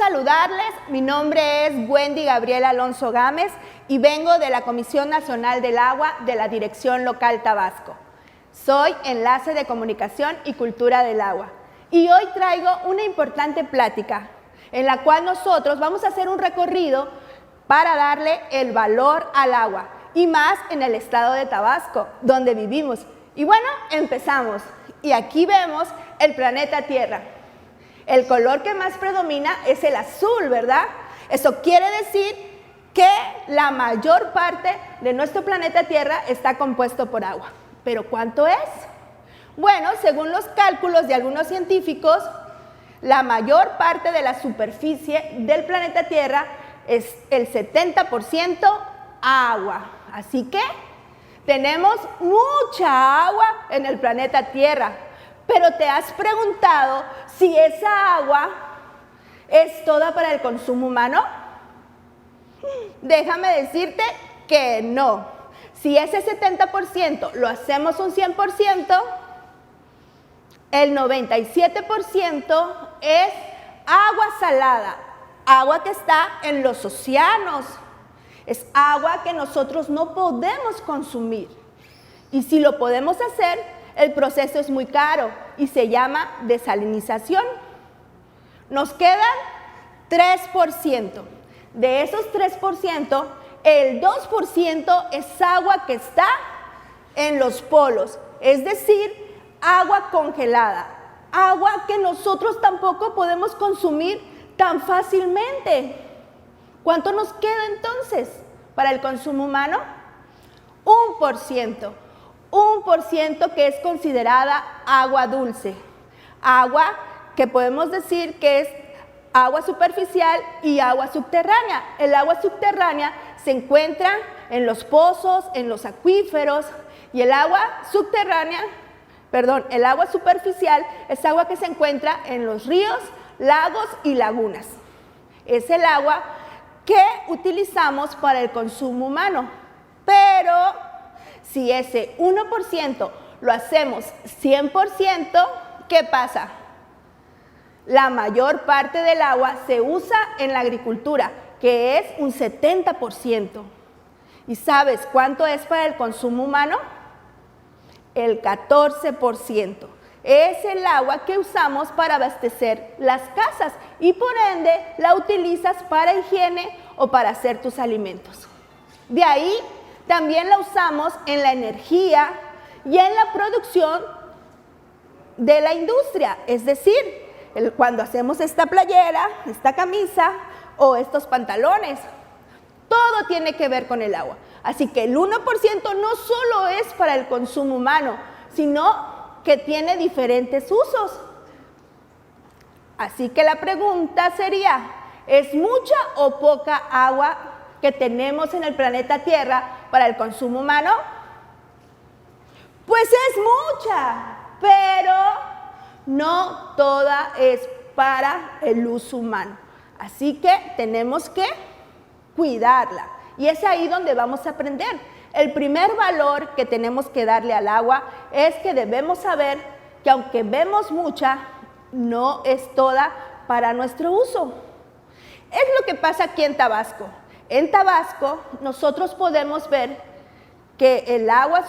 saludarles. Mi nombre es Wendy Gabriela Alonso Gámez y vengo de la Comisión Nacional del Agua de la Dirección Local Tabasco. Soy enlace de comunicación y cultura del agua y hoy traigo una importante plática en la cual nosotros vamos a hacer un recorrido para darle el valor al agua y más en el estado de Tabasco, donde vivimos. Y bueno, empezamos. Y aquí vemos el planeta Tierra. El color que más predomina es el azul, ¿verdad? Eso quiere decir que la mayor parte de nuestro planeta Tierra está compuesto por agua. ¿Pero cuánto es? Bueno, según los cálculos de algunos científicos, la mayor parte de la superficie del planeta Tierra es el 70% agua. Así que tenemos mucha agua en el planeta Tierra. Pero ¿te has preguntado si esa agua es toda para el consumo humano? Déjame decirte que no. Si ese 70% lo hacemos un 100%, el 97% es agua salada, agua que está en los océanos. Es agua que nosotros no podemos consumir. Y si lo podemos hacer, el proceso es muy caro y se llama desalinización. Nos quedan 3%. De esos 3%, el 2% es agua que está en los polos, es decir, agua congelada, agua que nosotros tampoco podemos consumir tan fácilmente. ¿Cuánto nos queda entonces para el consumo humano? 1%. 1% que es considerada agua dulce, agua que podemos decir que es agua superficial y agua subterránea. El agua subterránea se encuentra en los pozos, en los acuíferos, y el agua superficial es agua que se encuentra en los ríos, lagos y lagunas. Es el agua que utilizamos para el consumo humano, pero si ese 1% lo hacemos 100%, ¿qué pasa? La mayor parte del agua se usa en la agricultura, que es un 70%. ¿Y sabes cuánto es para el consumo humano? El 14%. Es el agua que usamos para abastecer las casas y por ende la utilizas para higiene o para hacer tus alimentos. De ahí también la usamos en la energía y en la producción de la industria, es decir, cuando hacemos esta playera, esta camisa o estos pantalones, todo tiene que ver con el agua. Así que el 1% no solo es para el consumo humano, sino que tiene diferentes usos. Así que la pregunta sería, ¿es mucha o poca agua que tenemos en el planeta Tierra para el consumo humano? Pues es mucha, pero no toda es para el uso humano. Así que tenemos que cuidarla. Y es ahí donde vamos a aprender. El primer valor que tenemos que darle al agua es que debemos saber que aunque vemos mucha, no es toda para nuestro uso. Es lo que pasa aquí en Tabasco. En Tabasco nosotros podemos ver que el agua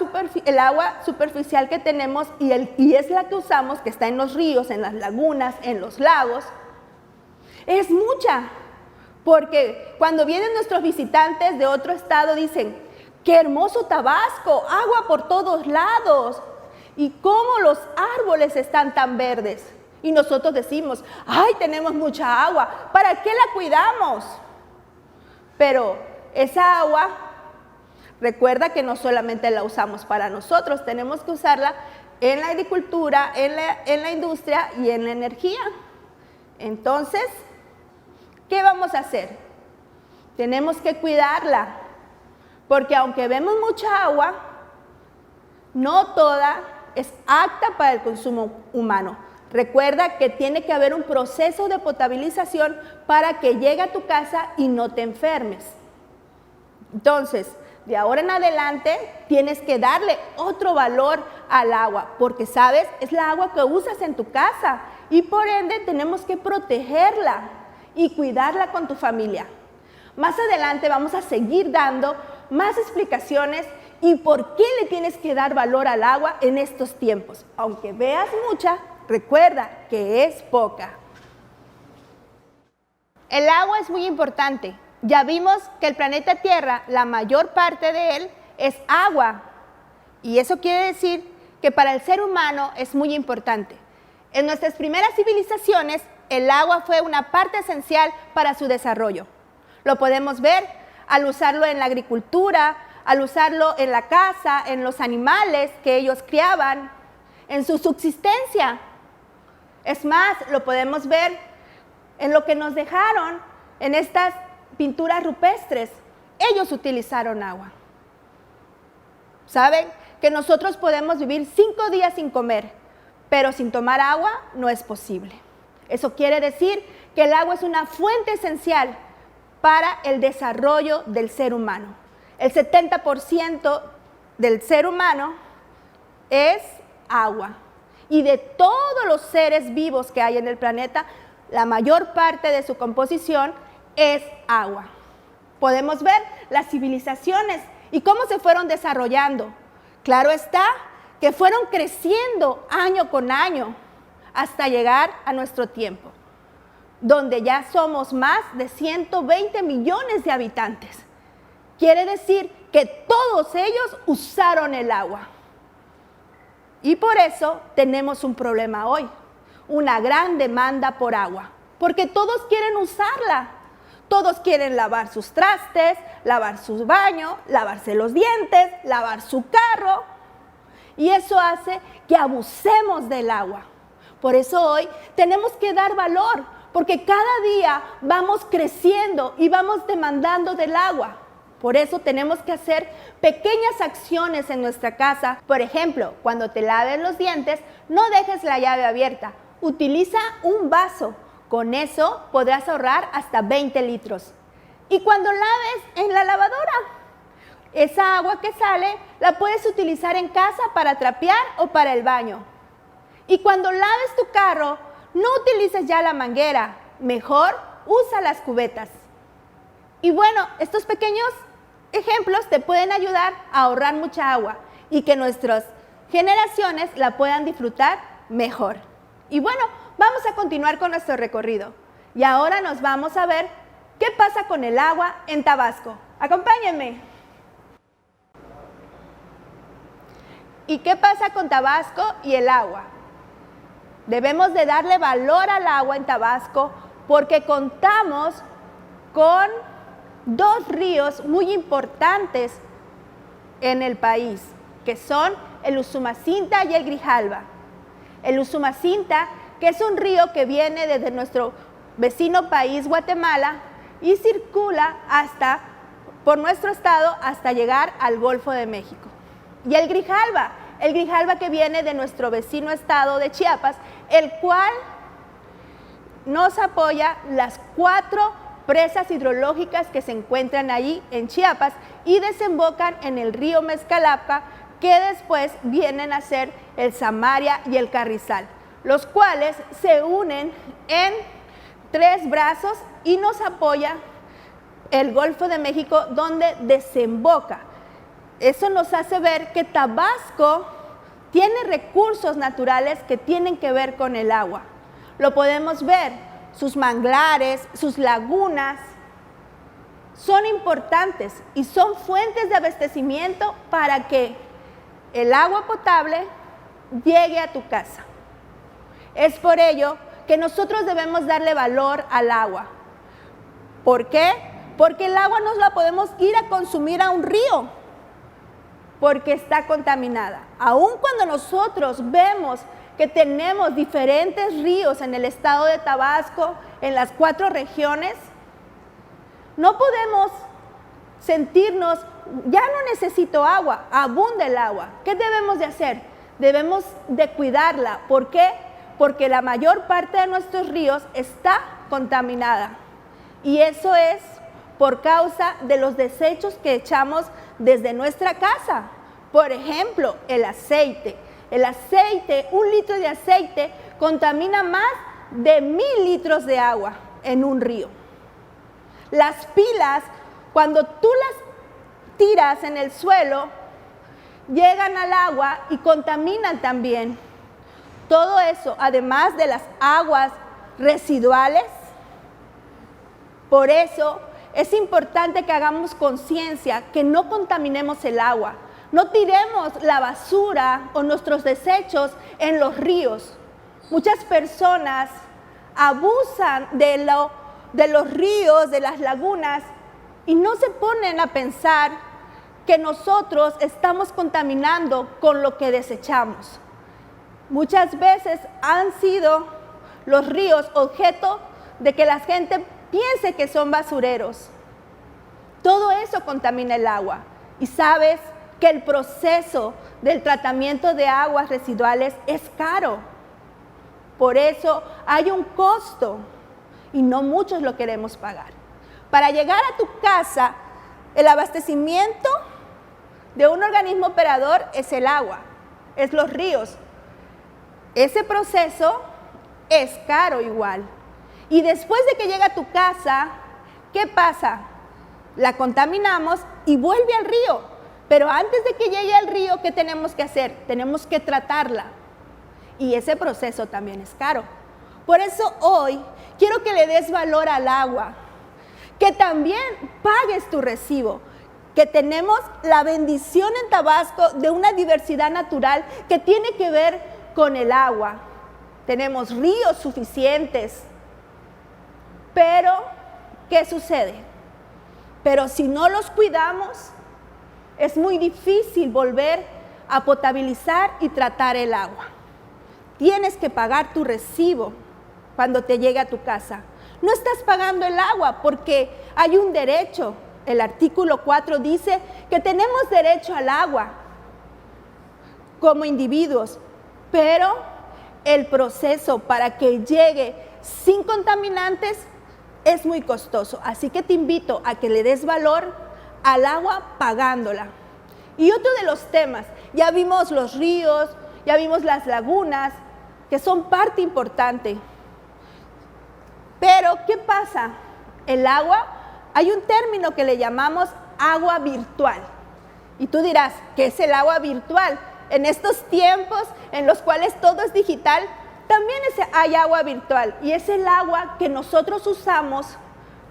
superficial que tenemos y es la que usamos, que está en los ríos, en las lagunas, en los lagos, es mucha. Porque cuando vienen nuestros visitantes de otro estado dicen, ¡qué hermoso Tabasco! Agua por todos lados. ¿Y cómo los árboles están tan verdes? Y nosotros decimos, ¡ay, tenemos mucha agua! ¿Para qué la cuidamos? Pero esa agua, recuerda que no solamente la usamos para nosotros, tenemos que usarla en la agricultura, en la industria y en la energía. Entonces, ¿qué vamos a hacer? Tenemos que cuidarla, porque aunque vemos mucha agua, no toda es apta para el consumo humano. Recuerda que tiene que haber un proceso de potabilización para que llegue a tu casa y no te enfermes. Entonces, de ahora en adelante tienes que darle otro valor al agua, porque sabes, es la agua que usas en tu casa y por ende tenemos que protegerla. y cuidarla con tu familia. Más adelante vamos a seguir dando más explicaciones y por qué le tienes que dar valor al agua en estos tiempos. Aunque veas mucha, recuerda que es poca. El agua es muy importante. Ya vimos que el planeta Tierra, la mayor parte de él es agua. Y eso quiere decir que para el ser humano es muy importante. En nuestras primeras civilizaciones, el agua fue una parte esencial para su desarrollo. Lo podemos ver al usarlo en la agricultura, al usarlo en la casa, en los animales que ellos criaban, en su subsistencia. Es más, lo podemos ver en lo que nos dejaron en estas pinturas rupestres. Ellos utilizaron agua. ¿Saben? Que nosotros podemos vivir 5 días sin comer, pero sin tomar agua no es posible. Eso quiere decir que el agua es una fuente esencial para el desarrollo del ser humano. El 70% del ser humano es agua. Y de todos los seres vivos que hay en el planeta, la mayor parte de su composición es agua. Podemos ver las civilizaciones y cómo se fueron desarrollando. Claro está que fueron creciendo año con año hasta llegar a nuestro tiempo, donde ya somos más de 120 millones de habitantes. Quiere decir que todos ellos usaron el agua. Y por eso tenemos un problema hoy, una gran demanda por agua, porque todos quieren usarla. Todos quieren lavar sus trastes, lavar su baño, lavarse los dientes, lavar su carro. Y eso hace que abusemos del agua. Por eso hoy tenemos que dar valor, porque cada día vamos creciendo y vamos demandando del agua. Por eso tenemos que hacer pequeñas acciones en nuestra casa. Por ejemplo, cuando te laves los dientes, no dejes la llave abierta. Utiliza un vaso. Con eso podrás ahorrar hasta 20 litros. Y cuando laves en la lavadora, esa agua que sale la puedes utilizar en casa para trapear o para el baño. Y cuando laves tu carro, no utilices ya la manguera, mejor usa las cubetas. Y bueno, estos pequeños ejemplos te pueden ayudar a ahorrar mucha agua y que nuestras generaciones la puedan disfrutar mejor. Y bueno, vamos a continuar con nuestro recorrido. Y ahora nos vamos a ver qué pasa con el agua en Tabasco. Acompáñenme. ¿Y qué pasa con Tabasco y el agua? Debemos de darle valor al agua en Tabasco porque contamos con 2 ríos muy importantes en el país, que son el Usumacinta y el Grijalva. El Usumacinta, que es un río que viene desde nuestro vecino país, Guatemala, y circula por nuestro estado hasta llegar al Golfo de México. Y el Grijalva que viene de nuestro vecino estado de Chiapas, el cual nos apoya las 4 presas hidrológicas que se encuentran allí en Chiapas y desembocan en el río Mezcalapa, que después vienen a ser el Samaria y el Carrizal, los cuales se unen en 3 brazos y nos apoya el Golfo de México, donde desemboca. Eso nos hace ver que Tabasco tiene recursos naturales que tienen que ver con el agua. Lo podemos ver, sus manglares, sus lagunas, son importantes y son fuentes de abastecimiento para que el agua potable llegue a tu casa. Es por ello que nosotros debemos darle valor al agua. ¿Por qué? Porque el agua no la podemos ir a consumir a un río, porque está contaminada. Aun cuando nosotros vemos que tenemos diferentes ríos en el estado de Tabasco, en las 4 regiones, no podemos sentirnos, ya no necesito agua, abunda el agua. ¿Qué debemos de hacer? Debemos de cuidarla. ¿Por qué? Porque la mayor parte de nuestros ríos está contaminada. Y eso es por causa de los desechos que echamos desde nuestra casa. Por ejemplo, el aceite. El aceite, 1 litro de aceite contamina más de 1000 litros de agua. en un río. Las pilas, cuando tú las tiras en el suelo, llegan al agua y contaminan también. Todo eso, además de las aguas residuales. Por eso es importante que hagamos conciencia, que no contaminemos el agua. No tiremos la basura o nuestros desechos en los ríos. Muchas personas abusan de los ríos, de las lagunas, y no se ponen a pensar que nosotros estamos contaminando con lo que desechamos. Muchas veces han sido los ríos objeto de que la gente piense que son basureros. Todo eso contamina el agua. Y sabes que el proceso del tratamiento de aguas residuales es caro. Por eso hay un costo y no muchos lo queremos pagar. Para llegar a tu casa, el abastecimiento de un organismo operador es el agua, es los ríos. Ese proceso es caro igual. Y después de que llega a tu casa, ¿qué pasa? La contaminamos y vuelve al río. Pero antes de que llegue al río, ¿qué tenemos que hacer? Tenemos que tratarla. Y ese proceso también es caro. Por eso hoy quiero que le des valor al agua, que también pagues tu recibo, que tenemos la bendición en Tabasco de una diversidad natural que tiene que ver con el agua. Tenemos ríos suficientes, pero ¿qué sucede? Pero si no los cuidamos, es muy difícil volver a potabilizar y tratar el agua. Tienes que pagar tu recibo cuando te llegue a tu casa. No estás pagando el agua porque hay un derecho. El artículo 4 dice que tenemos derecho al agua como individuos, pero el proceso para que llegue sin contaminantes es muy costoso. Así que te invito a que le des valor al agua pagándola. Y otro de los temas, ya vimos los ríos, ya vimos las lagunas, que son parte importante. Pero, ¿qué pasa? El agua, hay un término que le llamamos agua virtual. Y tú dirás, ¿qué es el agua virtual? En estos tiempos en los cuales todo es digital, también hay agua virtual. Y es el agua que nosotros usamos,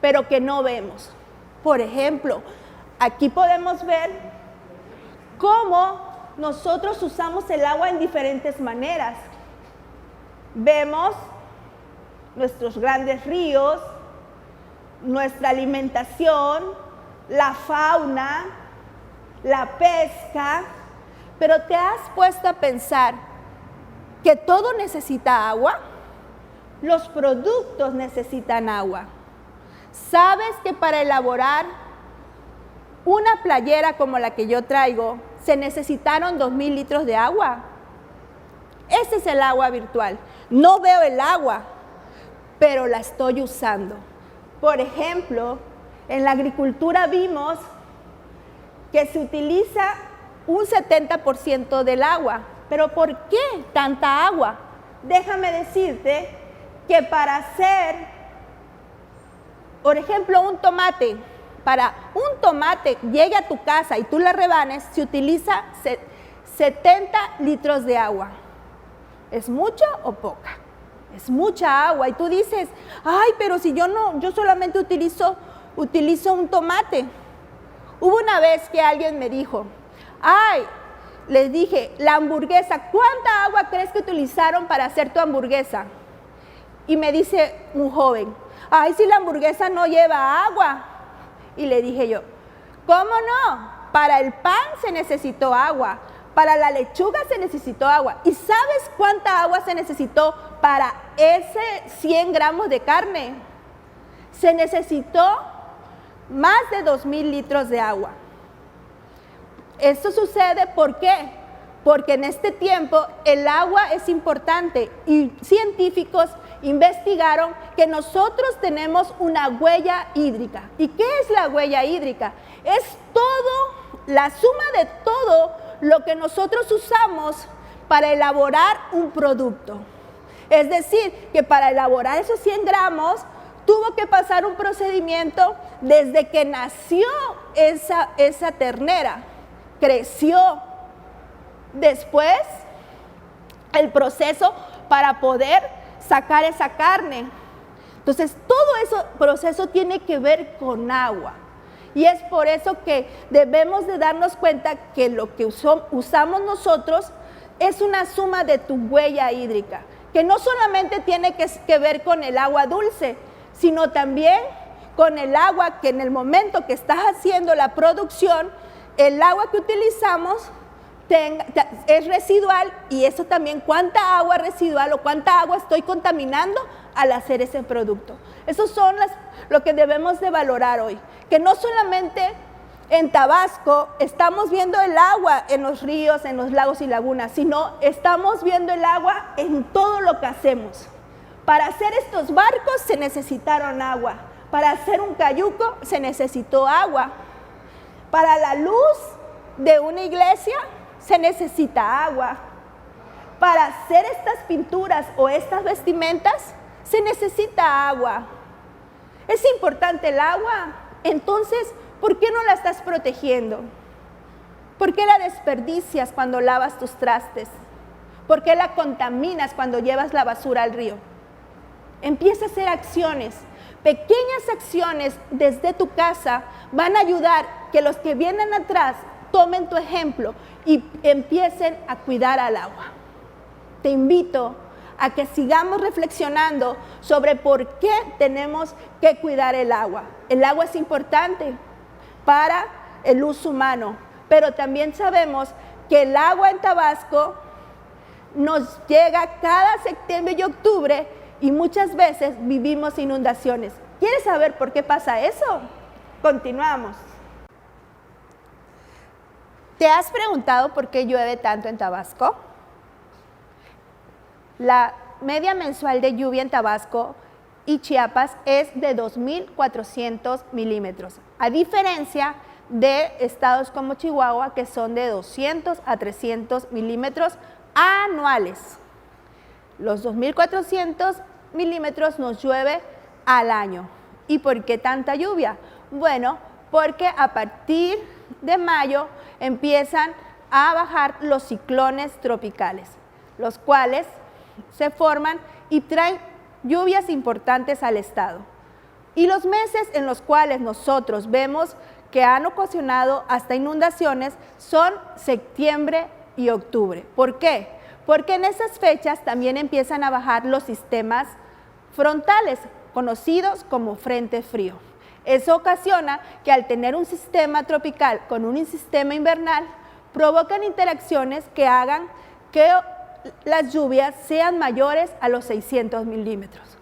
pero que no vemos. Por ejemplo, aquí podemos ver cómo nosotros usamos el agua en diferentes maneras. Vemos nuestros grandes ríos, nuestra alimentación, la fauna, la pesca, pero ¿te has puesto a pensar que todo necesita agua? Los productos necesitan agua. ¿Sabes que para elaborar una playera como la que yo traigo, se necesitaron 2,000 litros de agua? Ese es el agua virtual. No veo el agua, pero la estoy usando. Por ejemplo, en la agricultura vimos que se utiliza un 70% del agua. ¿Pero por qué tanta agua? Déjame decirte que para hacer, por ejemplo, un tomate, para un tomate llegue a tu casa y tú la rebanes, se utiliza 70 litros de agua. ¿Es mucho o poca? Es mucha agua. Y tú dices, ay, pero si yo solamente utilizo un tomate. Hubo una vez que alguien me dijo, ay, les dije, la hamburguesa, ¿cuánta agua crees que utilizaron para hacer tu hamburguesa? Y me dice un joven, ay, si la hamburguesa no lleva agua. Y le dije yo, ¿cómo no? Para el pan se necesitó agua, para la lechuga se necesitó agua. ¿Y sabes cuánta agua se necesitó para ese 100 gramos de carne? Se necesitó más de 2,000 litros de agua. Esto sucede, ¿por qué? Porque en este tiempo el agua es importante y científicos investigaron que nosotros tenemos una huella hídrica. ¿Y qué es la huella hídrica? Es la suma de todo lo que nosotros usamos para elaborar un producto. Es decir, que para elaborar esos 100 gramos, tuvo que pasar un procedimiento desde que nació esa ternera, creció. Después, el proceso para poder sacar esa carne. Entonces, todo ese proceso tiene que ver con agua. Y es por eso que debemos de darnos cuenta que lo que usamos nosotros es una suma de tu huella hídrica, que no solamente tiene que ver con el agua dulce, sino también con el agua que en el momento que estás haciendo la producción, el agua que utilizamos es residual, y eso también cuánta agua residual o cuánta agua estoy contaminando al hacer ese producto. Esos son lo que debemos de valorar hoy, que no solamente en Tabasco estamos viendo el agua en los ríos, en los lagos y lagunas, sino estamos viendo el agua en todo lo que hacemos. Para hacer estos barcos se necesitaron agua, para hacer un cayuco se necesitó agua, para la luz de una iglesia se necesita agua. Para hacer estas pinturas o estas vestimentas se necesita agua. Es importante el agua. Entonces, ¿por qué no la estás protegiendo? ¿Por qué la desperdicias cuando lavas tus trastes? ¿Por qué la contaminas cuando llevas la basura al río? Empieza a hacer acciones. Pequeñas acciones desde tu casa van a ayudar que los que vienen atrás tomen tu ejemplo y empiecen a cuidar al agua. Te invito a que sigamos reflexionando sobre por qué tenemos que cuidar el agua. El agua es importante para el uso humano, pero también sabemos que el agua en Tabasco nos llega cada septiembre y octubre y muchas veces vivimos inundaciones. ¿Quieres saber por qué pasa eso? Continuamos. ¿Te has preguntado por qué llueve tanto en Tabasco? La media mensual de lluvia en Tabasco y Chiapas es de 2.400 milímetros, a diferencia de estados como Chihuahua, que son de 200 a 300 milímetros anuales. Los 2.400 milímetros nos llueve al año. ¿Y por qué tanta lluvia? Bueno, porque a partir de mayo empiezan a bajar los ciclones tropicales, los cuales se forman y traen lluvias importantes al estado. Y los meses en los cuales nosotros vemos que han ocasionado hasta inundaciones son septiembre y octubre. ¿Por qué? Porque en esas fechas también empiezan a bajar los sistemas frontales, conocidos como frente frío. Eso ocasiona que al tener un sistema tropical con un sistema invernal, provocan interacciones que hagan que las lluvias sean mayores a los 600 milímetros.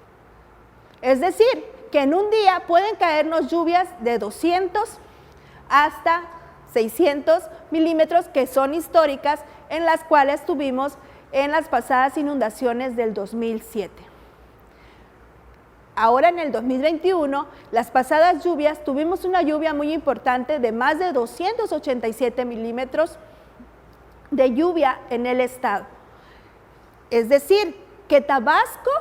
Es decir, que en un día pueden caernos lluvias de 200 hasta 600 milímetros, que son históricas, en las cuales tuvimos en las pasadas inundaciones del 2007. Ahora en el 2021, las pasadas lluvias, tuvimos una lluvia muy importante de más de 287 milímetros de lluvia en el estado. Es decir, que Tabasco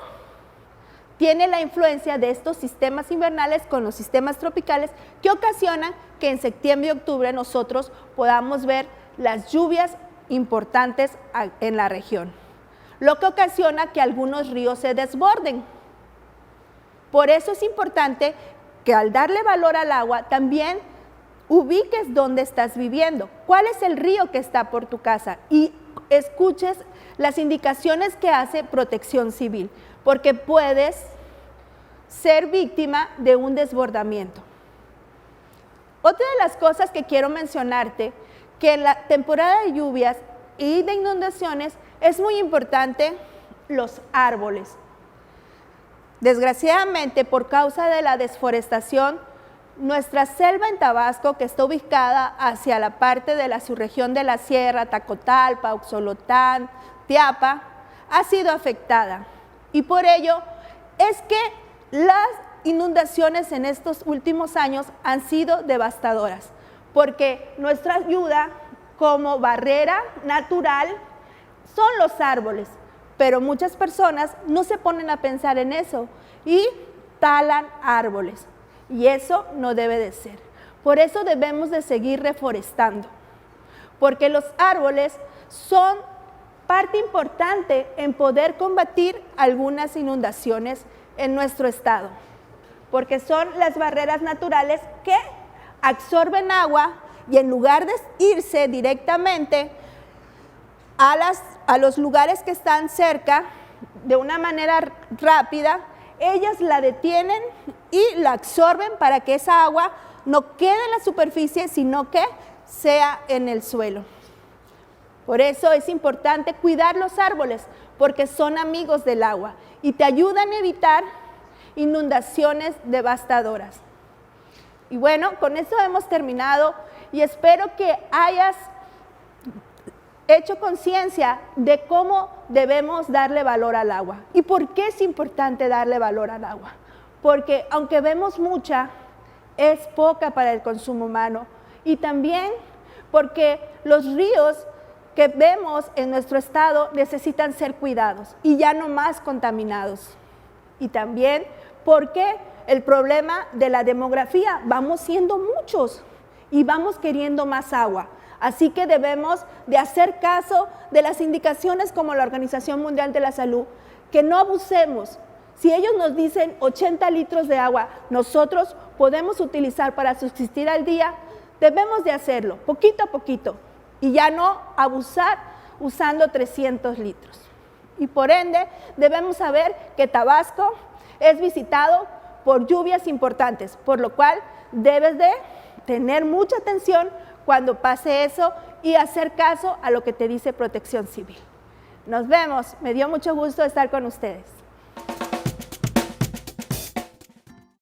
tiene la influencia de estos sistemas invernales con los sistemas tropicales que ocasionan que en septiembre y octubre nosotros podamos ver las lluvias importantes en la región, lo que ocasiona que algunos ríos se desborden. Por eso es importante que al darle valor al agua también ubiques dónde estás viviendo, cuál es el río que está por tu casa y escuches las indicaciones que hace Protección Civil, porque puedes ser víctima de un desbordamiento. Otra de las cosas que quiero mencionarte, que en la temporada de lluvias y de inundaciones es muy importante los árboles. Desgraciadamente, por causa de la desforestación, nuestra selva en Tabasco, que está ubicada hacia la parte de la subregión de la sierra, Tacotalpa, Uxolotán, Teapa, ha sido afectada. Y por ello es que las inundaciones en estos últimos años han sido devastadoras, porque nuestra ayuda como barrera natural son los árboles. Pero muchas personas no se ponen a pensar en eso y talan árboles y eso no debe de ser. Por eso debemos de seguir reforestando, porque los árboles son parte importante en poder combatir algunas inundaciones en nuestro estado, porque son las barreras naturales que absorben agua y en lugar de irse directamente a los lugares que están cerca de una manera rápida, ellas la detienen y la absorben para que esa agua no quede en la superficie, sino que sea en el suelo. Por eso es importante cuidar los árboles, porque son amigos del agua y te ayudan a evitar inundaciones devastadoras. Y bueno, con eso hemos terminado y espero que hayas hecho conciencia de cómo debemos darle valor al agua. ¿Y por qué es importante darle valor al agua? Porque aunque vemos mucha, es poca para el consumo humano. Y también porque los ríos que vemos en nuestro estado necesitan ser cuidados y ya no más contaminados. Y también porque el problema de la demografía, vamos siendo muchos y vamos queriendo más agua. Así que debemos de hacer caso de las indicaciones como la Organización Mundial de la Salud, que no abusemos. Si ellos nos dicen 80 litros de agua, nosotros podemos utilizar para subsistir al día, debemos de hacerlo, poquito a poquito, y ya no abusar usando 300 litros. Y por ende, debemos saber que Tabasco es visitado por lluvias importantes, por lo cual debes de tener mucha atención cuando pase eso y hacer caso a lo que te dice Protección Civil. Nos vemos, me dio mucho gusto estar con ustedes.